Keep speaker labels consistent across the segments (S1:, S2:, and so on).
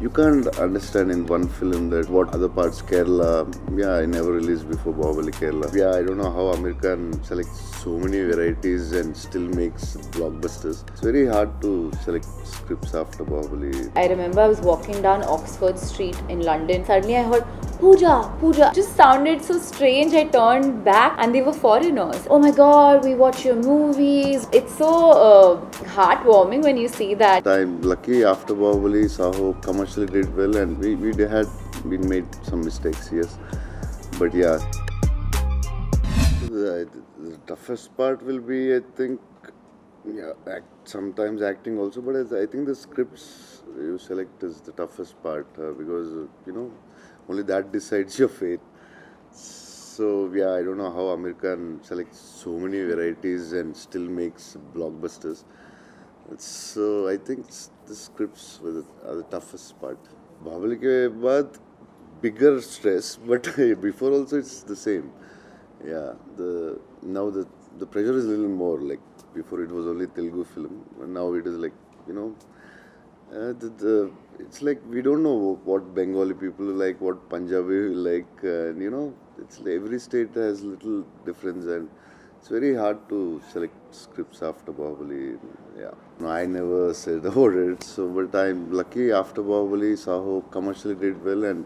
S1: You can't understand in one film that what other parts Kerala, I never released before Bahubali Kerala. I don't know how American selects so many varieties and still makes blockbusters. It's very hard to select scripts after Bahubali.
S2: I remember I was walking down Oxford Street in London. Suddenly I heard Pooja, Pooja. It just sounded so strange. I turned back and they were foreigners. Oh my god, we watch your movies. It's so heartwarming when you see that.
S1: I'm lucky after Bahubali, Saaho commercially did well, and we had been made some mistakes, yes. But yeah, the toughest part will be, I think, sometimes acting also, but I think the scripts you select is the toughest part because only that decides your fate. So I don't know how American selects so many varieties and still makes blockbusters. So I think the scripts are the toughest part. Bahubali ke baad bigger stress, but before also it's the same. Yeah, now the pressure is a little more. Like before it was only Telugu film, and now it is like it's like we don't know what Bengali people like, what Punjabi like, and it's like every state has little difference, and it's very hard to select scripts after Bahubali. Yeah, no, I never said about it. So, but I'm lucky after Bahubali, Saaho commercially did well, and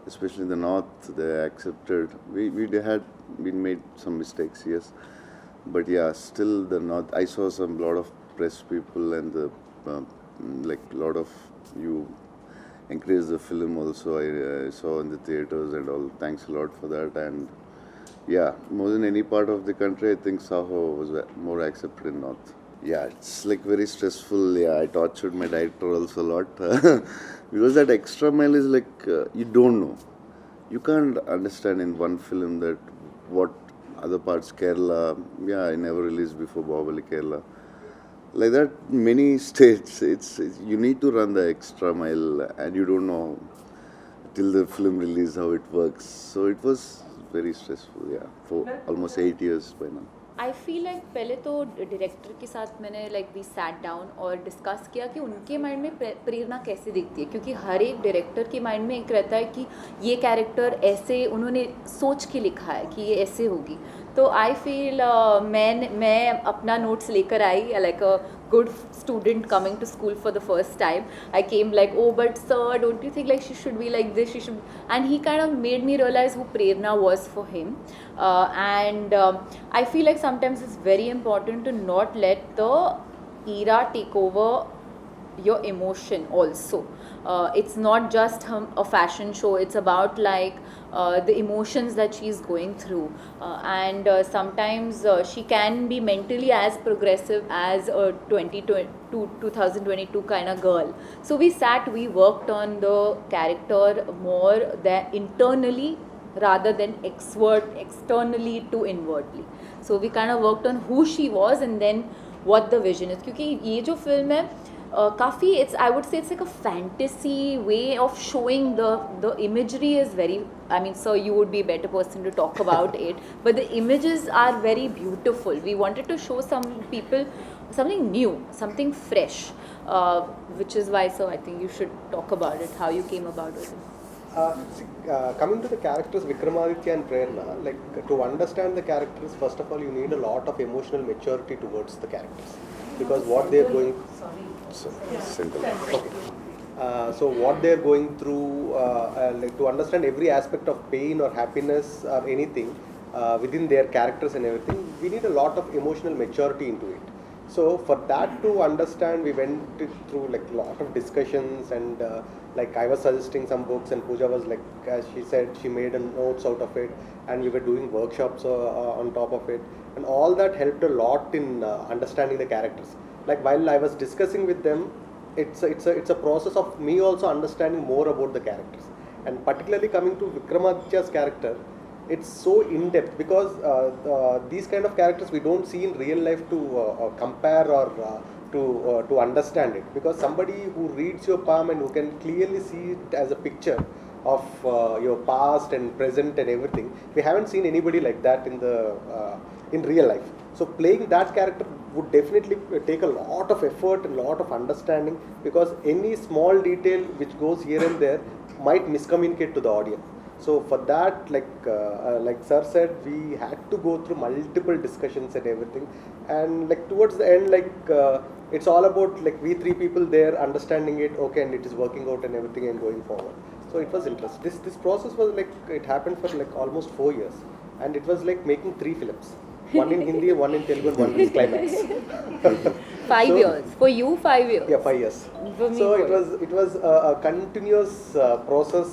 S1: especially in the north, they accepted. We had been made some mistakes, yes, but yeah, still the north. I saw some lot of press people and the like lot of you encouraged the film also. I saw in the theaters and all. Thanks a lot for that. And yeah, more than any part of the country, I think Saaho was more accepted in north. Yeah, it's like very stressful. Yeah, I tortured my director also a lot because that extra mile is like you don't know. You can't understand in one film that what other parts Kerala. I never released before Bahubali Kerala. Like that, many states, it's you need to run the extra mile, and you don't know till the film release how it works. So it was very stressful, for almost 8 years by now.
S2: I feel like पहले तो director के साथ मैंने like we sat down और discuss किया कि उनके mind में प्रेरणा कैसे दिखती है, क्योंकि हर एक डायरेक्टर के माइंड में एक रहता है कि ये कैरेक्टर ऐसे उन्होंने सोच के लिखा है कि ये ऐसे होगी. तो आई फील मैं अपना नोट्स लेकर I like a good student coming to school for the first time. I came like oh but sir don't you think like she should be like this, she should, and he kind of made me realise who Prerna was for him. And I feel like sometimes it's very important to not let the era take over your emotion also. It's not just a fashion show, it's about like the emotions that she's going through, and sometimes she can be mentally as progressive as a 2022 kind of girl. So we worked on the character more than internally rather than externally to inwardly. So we kind of worked on who she was and then what the vision is. क्योंकि ये जो film है काफ़ी I would say it's like a fantasy way of showing the imagery is very, I mean, sir, you would be a better person to talk about it, but the images are very beautiful. We wanted to show some people something new, something fresh, which is why, sir, I think you should talk about it, how you came about it.
S3: Coming to the characters Vikramaditya and Prerna, like to understand the characters, first of all you need a lot of emotional maturity towards the characters, because what they are going so what they are going through, like to understand every aspect of pain or happiness or anything within their characters and everything, we need a lot of emotional maturity into it. So for that to understand, we went through like a lot of discussions, and like I was suggesting some books and Pooja was like, as she said, she made a notes out of it, and we were doing workshops on top of it, and all that helped a lot in understanding the characters. Like while I was discussing with them, it's a process of me also understanding more about the characters, and particularly coming to Vikramaditya's character, it's so in-depth because these kind of characters we don't see in real life to compare or to understand it, because somebody who reads your palm and who can clearly see it as a picture of your past and present and everything, we haven't seen anybody like that in real life. So playing that character would definitely take a lot of effort and lot of understanding, because any small detail which goes here and there might miscommunicate to the audience. So for that, like sir said, we had to go through multiple discussions and everything, and like towards the end, it's all about like we three people there understanding it, okay, and it is working out and everything and going forward. So it was interesting. This process was like, it happened for like almost 4 years, and it was like making 3 films, one in Hindi, one in Telugu, and one in climax.
S2: 5 years for you, 5 years.
S3: Yeah, 5 years.
S2: For me,
S3: So
S2: good.
S3: it was a continuous process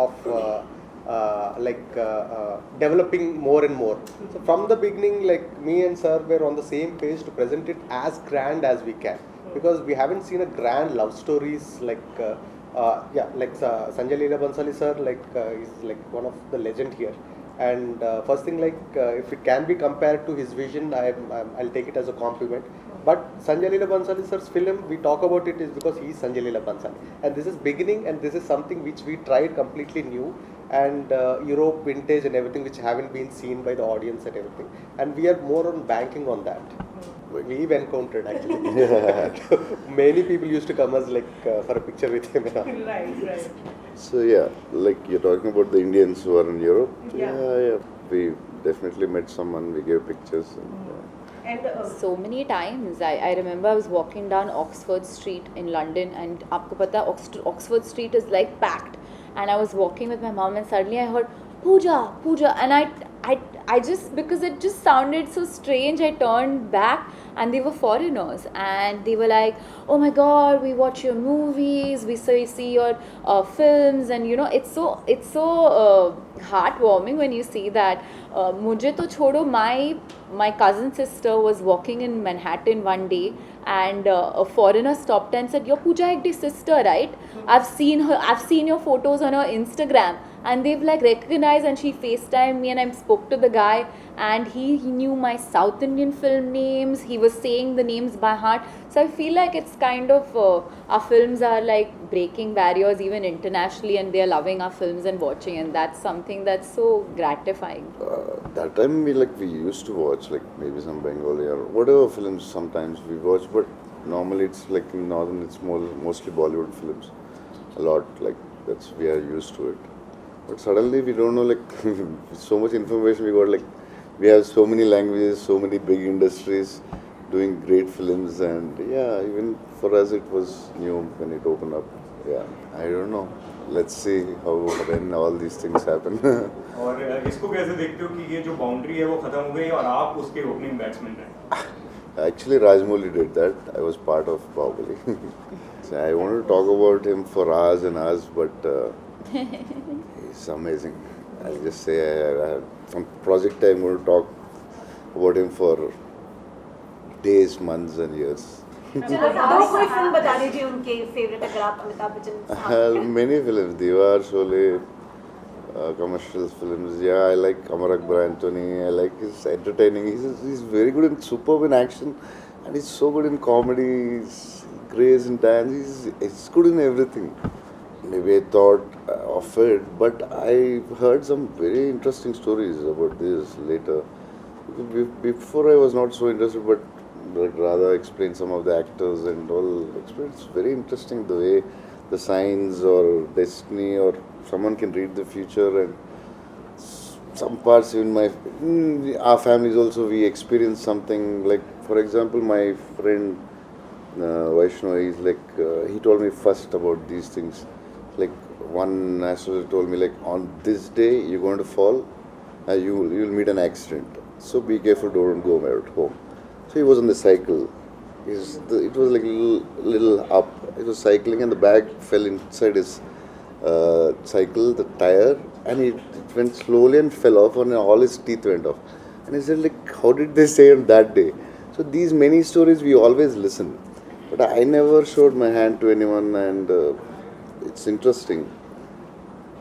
S3: of developing more and more. So from the beginning, like me and sir were on the same page to present it as grand as we can, because we haven't seen a grand love stories Sanjay Leela Bansali sir is like one of the legend here. And first thing, if it can be compared to his vision, I'll take it as a compliment. But Sanjay Leela Bansali sir's film, we talk about it is because he is Sanjay Leela Bansali. And this is beginning, and this is something which we tried completely new, and Europe vintage and everything, which haven't been seen by the audience and everything. And we are more on banking on that. We've encountered actually. Many people used to come as for a picture with him.
S4: Right.
S1: So yeah, like you're talking about the Indians who are in Europe.
S4: Yeah.
S1: We definitely met someone. We gave pictures. And,
S4: And
S2: So many times. I remember I was walking down Oxford Street in London, and aapko pata Oxford Street is like packed. And I was walking with my mom, and suddenly I heard Pooja, and I just, because it just sounded so strange, I turned back, and they were foreigners, and they were like, oh my god, we watch your movies, we see your films, and you know, it's so heartwarming when you see that. Mujhe to chodo, my cousin sister was walking in Manhattan one day, and a foreigner stopped and said, "You're Pooja Hedge's sister, right? I've seen your photos on her Instagram." And they've like recognized, and she FaceTimed me, and I spoke to the guy, and he knew my South Indian film names. He was saying the names by heart. So I feel like it's kind of our films are like breaking barriers even internationally, and they're loving our films and watching, and that's something that's so gratifying.
S1: that time we used to watch like maybe some Bengali or whatever films. Sometimes we watch, but normally it's like in northern it's mostly Bollywood films. A lot we are used to it. But suddenly we don't know so much information we got, we have so many languages, so many big industries doing great films, and yeah, even for us it was new when it opened up. Yeah, I don't know. Let's see how when all these things happen.
S5: और इसको कैसे देखते हो कि ये जो boundary है वो खत्म हो गई और आप उसके ओपनिंग बैट्समैन हैं?
S1: Actually, Rajmouli did that. I was part of Bahubali. So I wanted to talk about him for hours and hours, but he's amazing. I'll just say, from project I'm going to talk about him for days, months and years.
S4: चलो दो कोई film बता दीजिए उनके favourite, अगर आप Amitabh Bachchan.
S1: Many films, Diwar, Sholay, commercial films. Yeah, I like Amar Akbar Anthony. I like his entertaining. He's very good in superb in action, and he's so good in comedy. He's grace in dance. He's good in everything. Maybe I thought of it, but I heard some very interesting stories about this later. Before I was not so interested, but Radha explained some of the actors and all. It's very interesting the way the signs or destiny or someone can read the future, and some parts in our families also we experience something. Like for example, my friend Vaishnav, he told me first about these things. Like one astrologer told me, on this day you're going to fall, you'll meet an accident. So be careful, don't go at home. So he was on the cycle. It was like little up. It was cycling, and the bag fell inside his cycle, the tire, and it went slowly and fell off, and all his teeth went off. And he said, how did they say on that day? So these many stories we always listen, but I never showed my hand to anyone, and it's interesting.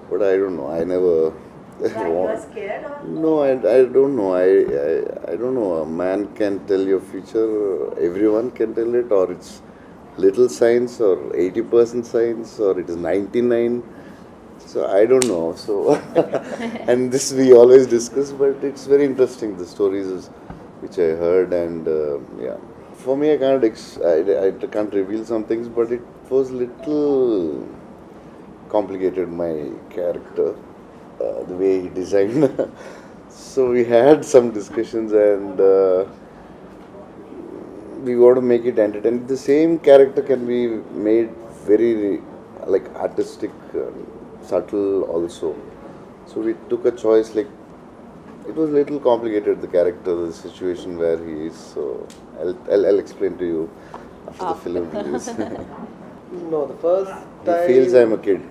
S1: But I don't know. I never.
S4: You were scared or?
S1: No, I don't know. I don't know. A man can tell your future. Everyone can tell it, or it's little science, or 80% science, or it is 99. So I don't know. So and this we always discuss, but it's very interesting. The stories which I heard, and yeah. For me, I can't reveal some things, but it was little complicated, my character, the way he designed. So we had some discussions, and we got to make it entertaining. The same character can be made very like artistic, subtle also. So we took a choice like it was a little complicated, the character, the situation where he is. So I'll explain to you after the film release.
S3: No, the first
S1: He
S3: time.
S1: feels I'm a kid.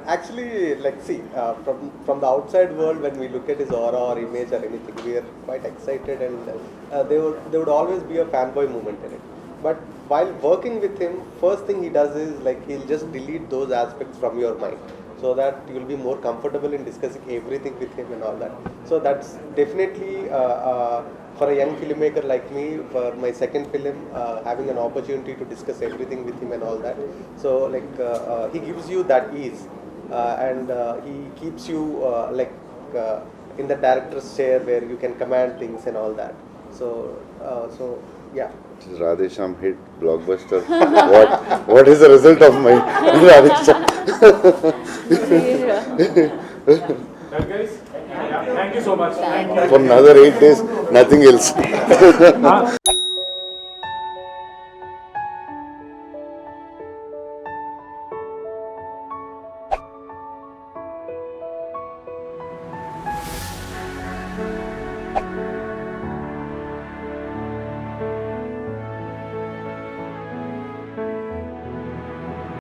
S3: Actually, like, see, from the outside world, when we look at his aura or image or anything, we are quite excited, and there would always be a fanboy moment in it. But while working with him, first thing he does is like he'll just delete those aspects from your mind, so that you'll be more comfortable in discussing everything with him and all that. So that's definitely for a young filmmaker like me, for my second film, having an opportunity to discuss everything with him and all that. So like he gives you that ease, and he keeps you in the director's chair where you can command things and all that. So yeah.
S1: Radheshyam hit blockbuster. What is the result of my Radheshyam?
S5: Well, guys, yeah, thank you so much. Thank you.
S1: For another 8 days, nothing else.